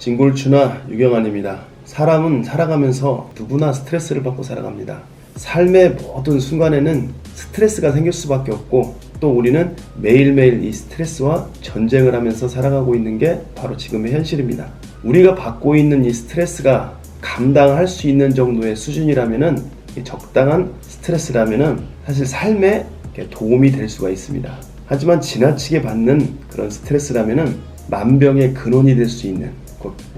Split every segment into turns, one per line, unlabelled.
진골추나 유경환입니다. 사람은 살아가면서 누구나 스트레스를 받고 살아갑니다. 삶의 모든 순간에는 스트레스가 생길 수밖에 없고, 또 우리는 매일매일 이 스트레스와 전쟁을 하면서 살아가고 있는 게 바로 지금의 현실입니다. 우리가 받고 있는 이 스트레스가 감당할 수 있는 정도의 수준이라면은, 적당한 스트레스라면은 사실 삶에 도움이 될 수가 있습니다. 하지만 지나치게 받는 그런 스트레스라면은 만병의 근원이 될 수 있는,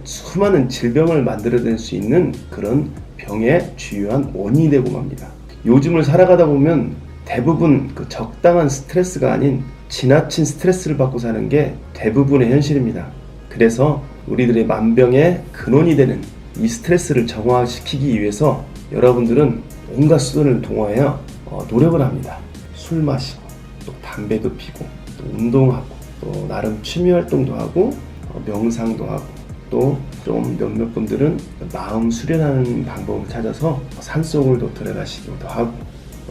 수많은 질병을 만들어낼 수 있는 그런 병의 주요한 원인이 되고 맙니다. 요즘을 살아가다 보면 대부분 그 적당한 스트레스가 아닌 지나친 스트레스를 받고 사는 게 대부분의 현실입니다. 그래서 우리들의 만병의 근원이 되는 이 스트레스를 정화시키기 위해서 여러분들은 온갖 수단을 통하여 노력을 합니다. 술 마시고, 또 담배도 피고, 또 운동하고, 또 나름 취미 활동도 하고, 명상도 하고, 또 좀 몇몇 분들은 마음 수련하는 방법을 찾아서 산속을 들어가시기도 하고,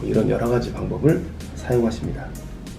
이런 여러 가지 방법을 사용하십니다.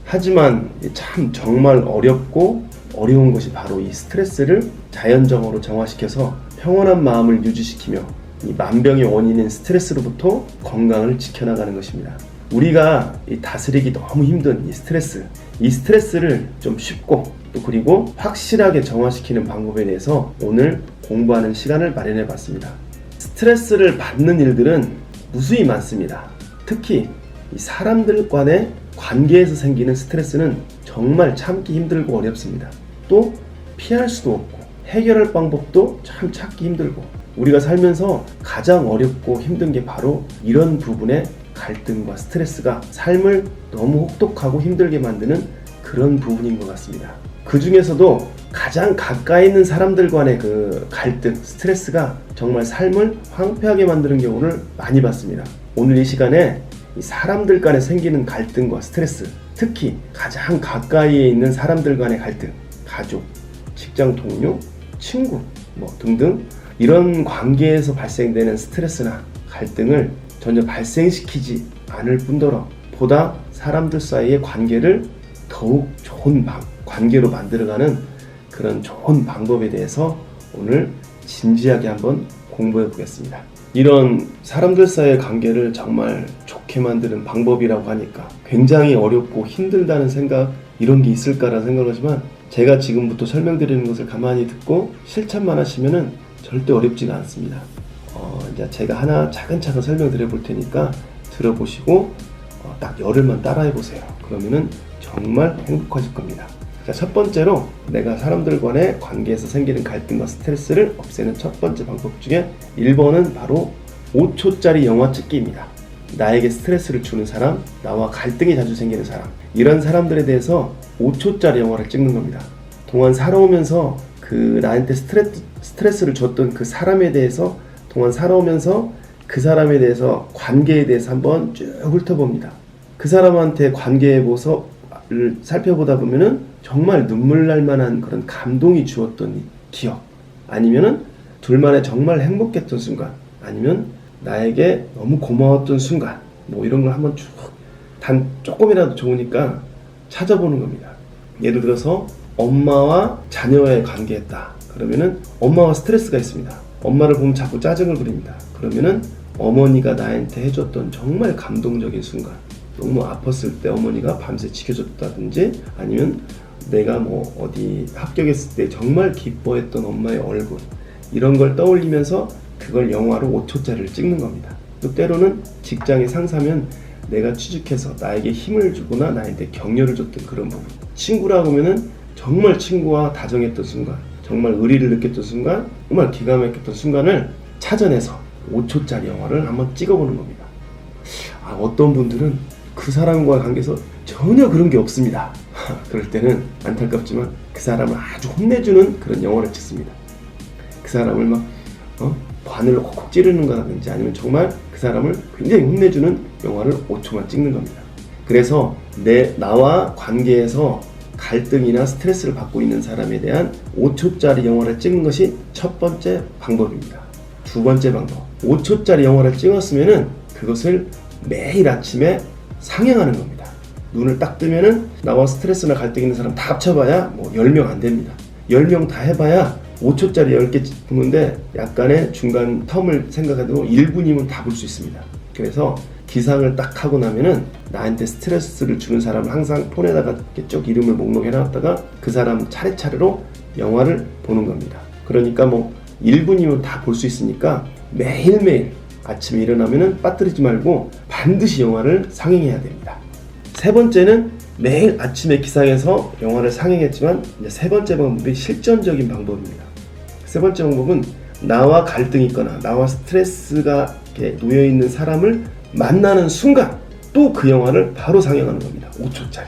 하지만 참 정말 어렵고 어려운 것이 바로 이 스트레스를 자연적으로 정화시켜서 평온한 마음을 유지시키며 이 만병의 원인인 스트레스로부터 건강을 지켜나가는 것입니다. 우리가 다스리기 너무 힘든 이 스트레스를 좀 쉽고, 또 그리고 확실하게 정화시키는 방법에 대해서 오늘 공부하는 시간을 마련해 봤습니다. 스트레스를 받는 일들은 무수히 많습니다. 특히 이 사람들 간의 관계에서 생기는 스트레스는 정말 참기 힘들고 어렵습니다. 또 피할 수도 없고 해결할 방법도 참 찾기 힘들고, 우리가 살면서 가장 어렵고 힘든 게 바로 이런 부분의 갈등과 스트레스가 삶을 너무 혹독하고 힘들게 만드는 그런 부분인 것 같습니다. 그 중에서도 가장 가까이 있는 사람들 간의 그 갈등, 스트레스가 정말 삶을 황폐하게 만드는 경우를 많이 봤습니다. 오늘 이 시간에 이 사람들 간에 생기는 갈등과 스트레스, 특히 가장 가까이에 있는 사람들 간의 갈등, 가족, 직장 동료, 친구 등등 이런 관계에서 발생되는 스트레스나 갈등을 전혀 발생시키지 않을 뿐더러 보다 사람들 사이의 관계를 더욱 좋은 관계로 만들어가는 그런 좋은 방법에 대해서 오늘 진지하게 한번 공부해 보겠습니다. 이런 사람들 사이의 관계를 정말 좋게 만드는 방법이라고 하니까 굉장히 어렵고 힘들다는 생각, 이런 게 있을까라는 생각을 하지만, 제가 지금부터 설명드리는 것을 가만히 듣고 실천만 하시면은 절대 어렵지가 않습니다. 이제 제가 하나 차근차근 설명드려 볼 테니까 들어보시고 딱 열흘만 따라해 보세요. 그러면은 정말 행복하실 겁니다. 자, 첫 번째로 내가 사람들 간의 관계에서 생기는 갈등과 스트레스를 없애는 첫 번째 방법 중에 1번은 바로 5초짜리 영화 찍기입니다. 나에게 스트레스를 주는 사람, 나와 갈등이 자주 생기는 사람, 이런 사람들에 대해서 5초짜리 영화를 찍는 겁니다. 동안 살아오면서 그 나한테 스트레스를 줬던 그 사람에 대해서, 동안 살아오면서 그 사람에 대해서, 관계에 대해서 한번 쭉 훑어봅니다. 그 사람한테 관계의 모습을 살펴보다 보면은 정말 눈물 날 만한 그런 감동이 주었던 기억, 아니면은 둘만의 정말 행복했던 순간, 아니면 나에게 너무 고마웠던 순간, 이런 걸 한번 쭉 단 조금이라도 좋으니까 찾아보는 겁니다. 예를 들어서 엄마와 자녀의 관계였다. 그러면은 엄마와 스트레스가 있습니다. 엄마를 보면 자꾸 짜증을 부립니다. 그러면은 어머니가 나한테 해줬던 정말 감동적인 순간, 너무 아팠을 때 어머니가 밤새 지켜줬다든지, 아니면 내가 어디 합격했을 때 정말 기뻐했던 엄마의 얼굴, 이런 걸 떠올리면서 그걸 영화로 5초짜리를 찍는 겁니다. 또 때로는 직장의 상사면 내가 취직해서 나에게 힘을 주거나 나한테 격려를 줬던 그런 부분, 친구라고 하면은 정말 친구와 다정했던 순간, 정말 의리를 느꼈던 순간, 정말 기가 막혔던 순간을 찾아내서 5초짜리 영화를 한번 찍어보는 겁니다. 어떤 분들은 그 사람과의 관계에서 전혀 그런 게 없습니다. 그럴 때는 안타깝지만 그 사람을 아주 혼내주는 그런 영화를 찍습니다. 그 사람을 바늘로 콕콕 찌르는 거라든지, 아니면 정말 그 사람을 굉장히 혼내주는 영화를 5초만 찍는 겁니다. 그래서 나와 관계에서 갈등이나 스트레스를 받고 있는 사람에 대한 5초짜리 영화를 찍는 것이 첫 번째 방법입니다. 두 번째 방법, 5초짜리 영화를 찍었으면은 그것을 매일 아침에 상영하는 겁니다. 눈을 딱 뜨면은 나와 스트레스나 갈등 있는 사람 다 합쳐봐야 10명 안 됩니다. 10명 다 해봐야 5초짜리 10개 보는데 약간의 중간 텀을 생각해도 1분이면 다 볼 수 있습니다. 그래서 기상을 딱 하고 나면은 나한테 스트레스를 주는 사람을 항상 폰에다가 이렇게 쭉 이름을 목록해놨다가 그 사람 차례차례로 영화를 보는 겁니다. 그러니까 뭐 1분이면 다 볼 수 있으니까 매일매일 아침에 일어나면은 빠뜨리지 말고 반드시 영화를 상영해야 됩니다. 세 번째는 매일 아침에 기상해서 영화를 상영했지만 이제 세 번째 방법이 실전적인 방법입니다. 세 번째 방법은 나와 갈등이 있거나 나와 스트레스가 이렇게 놓여있는 사람을 만나는 순간 또 그 영화를 바로 상영하는 겁니다. 5초짜리.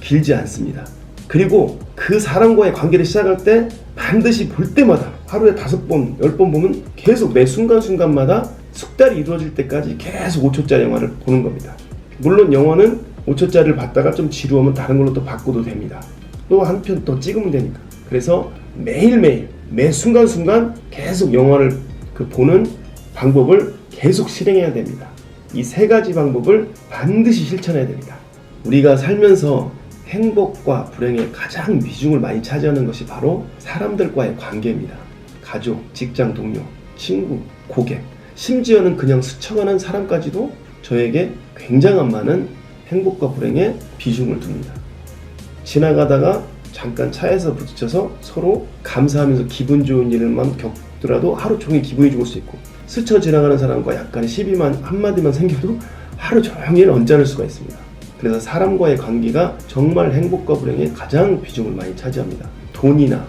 길지 않습니다. 그리고 그 사람과의 관계를 시작할 때 반드시 볼 때마다 하루에 5번, 10번 보면 계속 매 순간순간마다 숙달이 이루어질 때까지 계속 5초짜리 영화를 보는 겁니다. 물론 영화는 5초짜리를 봤다가 좀 지루하면 다른 걸로 또 바꿔도 됩니다. 또 한 편 더 찍으면 되니까. 그래서 매일매일 매 순간순간 계속 영화를 보는 방법을 계속 실행해야 됩니다. 이 세 가지 방법을 반드시 실천해야 됩니다. 우리가 살면서 행복과 불행에 가장 비중을 많이 차지하는 것이 바로 사람들과의 관계입니다. 가족, 직장 동료, 친구, 고객, 심지어는 그냥 스쳐가는 사람까지도 저에게 굉장한 많은 행복과 불행에 비중을 둡니다. 지나가다가 잠깐 차에서 부딪혀서 서로 감사하면서 기분 좋은 일만 겪더라도 하루 종일 기분이 좋을 수 있고, 스쳐 지나가는 사람과 약간의 시비만 한마디만 생겨도 하루 종일 언짢을 수가 있습니다. 그래서 사람과의 관계가 정말 행복과 불행에 가장 비중을 많이 차지합니다. 돈이나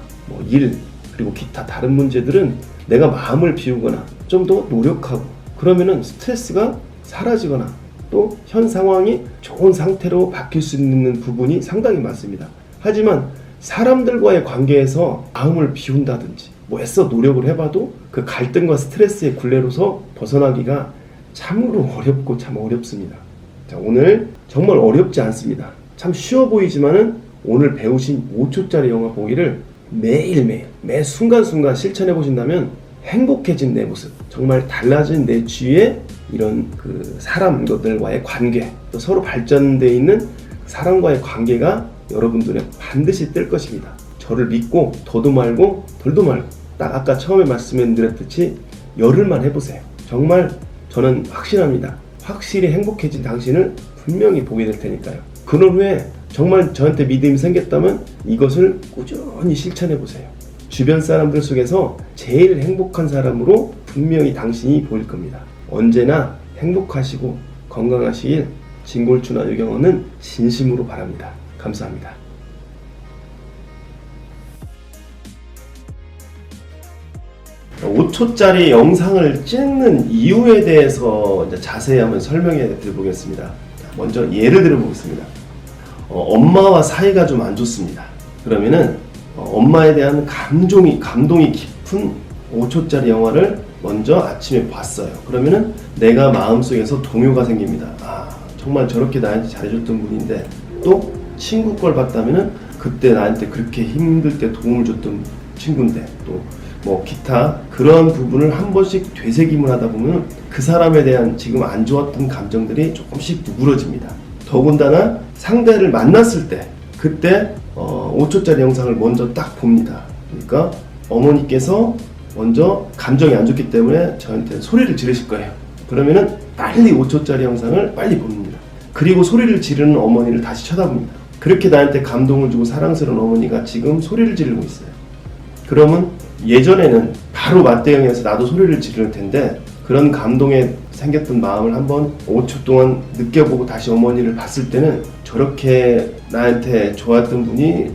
일, 그리고 기타 다른 문제들은 내가 마음을 비우거나 좀 더 노력하고 그러면은 스트레스가 사라지거나 또 현 상황이 좋은 상태로 바뀔 수 있는 부분이 상당히 많습니다. 하지만 사람들과의 관계에서 마음을 비운다든지 애써 노력을 해봐도 그 갈등과 스트레스의 굴레로서 벗어나기가 참으로 어렵고 참 어렵습니다. 자, 오늘 정말 어렵지 않습니다. 참 쉬워 보이지만은 오늘 배우신 5초짜리 영화 보기를 매일매일 매 순간순간 실천해 보신다면 행복해진 내 모습, 정말 달라진 내 주위에 이런 사람들과의 관계, 또 서로 발전되어 있는 사람과의 관계가 여러분들의 반드시 뜰 것입니다. 저를 믿고 더도 말고 덜도 말고 딱 아까 처음에 말씀드렸듯이 열흘만 해보세요. 정말 저는 확신합니다. 확실히 행복해진 당신을 분명히 보게 될 테니까요. 그런 후에 정말 저한테 믿음이 생겼다면 이것을 꾸준히 실천해 보세요. 주변 사람들 속에서 제일 행복한 사람으로 분명히 당신이 보일 겁니다. 언제나 행복하시고 건강하시길 진골추나 유경원은 진심으로 바랍니다. 감사합니다. 5초짜리 영상을 찍는 이유에 대해서 이제 자세히 한번 설명해 드려보겠습니다. 먼저 예를 들어보겠습니다. 엄마와 사이가 좀 안 좋습니다. 그러면은 엄마에 대한 감동이 깊은 5초짜리 영화를 먼저 아침에 봤어요. 그러면은 내가 마음속에서 동요가 생깁니다. 정말 저렇게 나한테 잘해줬던 분인데, 또 친구 걸 봤다면은 그때 나한테 그렇게 힘들 때 도움을 줬던 친구인데, 또 기타 그런 부분을 한 번씩 되새김을 하다 보면 그 사람에 대한 지금 안 좋았던 감정들이 조금씩 누그러집니다. 더군다나 상대를 만났을 때 그때 5초짜리 영상을 먼저 딱 봅니다. 그러니까 어머니께서 먼저 감정이 안 좋기 때문에 저한테 소리를 지르실 거예요. 그러면은 빨리 5초짜리 영상을 빨리 봅니다. 그리고 소리를 지르는 어머니를 다시 쳐다봅니다. 그렇게 나한테 감동을 주고 사랑스러운 어머니가 지금 소리를 지르고 있어요. 그러면 예전에는 바로 맞대응해서 나도 소리를 지를 텐데, 그런 감동에 생겼던 마음을 한번 5초 동안 느껴보고 다시 어머니를 봤을 때는 저렇게 나한테 좋았던 분이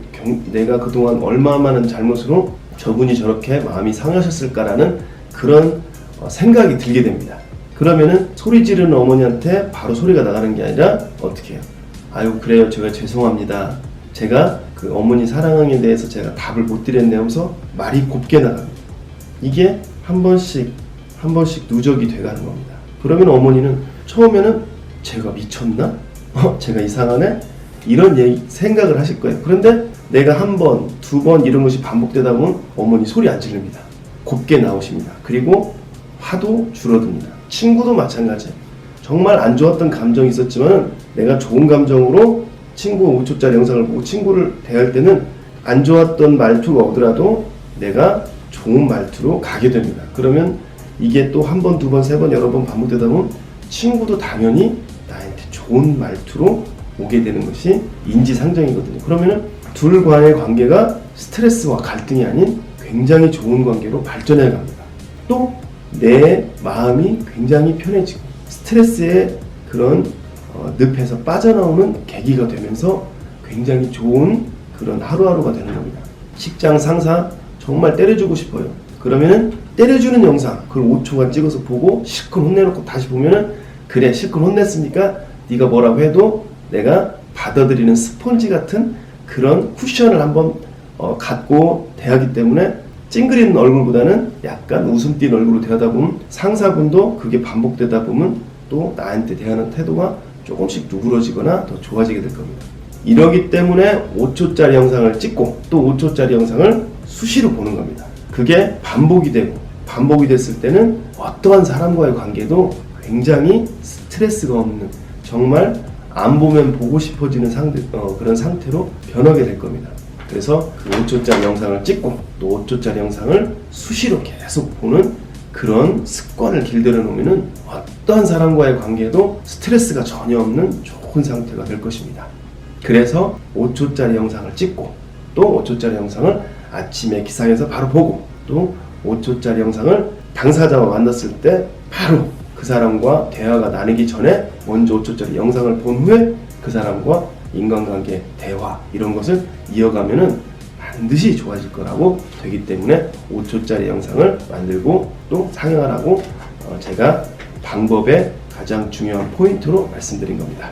내가 그동안 얼마 많은 잘못으로 저분이 저렇게 마음이 상하셨을까라는 그런 생각이 들게 됩니다. 그러면은 소리 지르는 어머니한테 바로 소리가 나가는 게 아니라 어떻게 해요? 아유, 그래요, 제가 죄송합니다. 제가 그 어머니 사랑에 대해서 제가 답을 못 드렸네요 하면서 말이 곱게 나갑니다. 이게 한 번씩 누적이 돼가는 겁니다. 그러면 어머니는 처음에는 제가 미쳤나? 제가 이상하네? 이런 생각을 하실 거예요. 그런데 내가 한 번, 두 번 이런 것이 반복되다 보면 어머니 소리 안 지릅니다. 곱게 나오십니다. 그리고 화도 줄어듭니다. 친구도 마찬가지예요. 정말 안 좋았던 감정이 있었지만 내가 좋은 감정으로 친구 5초짜리 영상을 보고 친구를 대할 때는 안 좋았던 말투가 오더라도 내가 좋은 말투로 가게 됩니다. 그러면 이게 또 한 번, 두 번, 세 번, 여러 번 반복되다 보면 친구도 당연히 나한테 좋은 말투로 오게 되는 것이 인지상정이거든요. 그러면은 둘 간의 관계가 스트레스와 갈등이 아닌 굉장히 좋은 관계로 발전해 갑니다. 또 내 마음이 굉장히 편해지고 스트레스의 그런 늪에서 빠져나오는 계기가 되면서 굉장히 좋은 그런 하루하루가 되는 겁니다. 직장 상사 정말 때려주고 싶어요. 그러면은 때려주는 영상 그걸 5초간 찍어서 보고 실컷 혼내놓고 다시 보면은 그래 실컷 혼냈으니까 네가 뭐라고 해도 내가 받아들이는 스펀지 같은 그런 쿠션을 한번 갖고 대하기 때문에 찡그리는 얼굴보다는 약간 웃음 띤 얼굴로 대하다 보면 상사분도 그게 반복되다 보면 또 나한테 대하는 태도가 조금씩 누그러지거나 더 좋아지게 될 겁니다. 이러기 때문에 5초짜리 영상을 찍고 또 5초짜리 영상을 수시로 보는 겁니다. 그게 반복이 되고 반복이 됐을 때는 어떠한 사람과의 관계도 굉장히 스트레스가 없는 정말 안 보면 보고 싶어지는 그런 상태로 변하게 될 겁니다. 그래서 그 5초짜리 영상을 찍고 또 5초짜리 영상을 수시로 계속 보는 그런 습관을 길들여 놓으면 어떠한 사람과의 관계도 스트레스가 전혀 없는 좋은 상태가 될 것입니다. 그래서 5초짜리 영상을 찍고 또 5초짜리 영상을 아침에 기상해서 바로 보고 또 5초짜리 영상을 당사자와 만났을 때 바로 그 사람과 대화가 나누기 전에 먼저 5초짜리 영상을 본 후에 그 사람과 인간관계, 대화 이런 것을 이어가면은 반드시 좋아질 거라고 되기 때문에 5초짜리 영상을 만들고 또 상영하라고 제가 방법의 가장 중요한 포인트로 말씀드린 겁니다.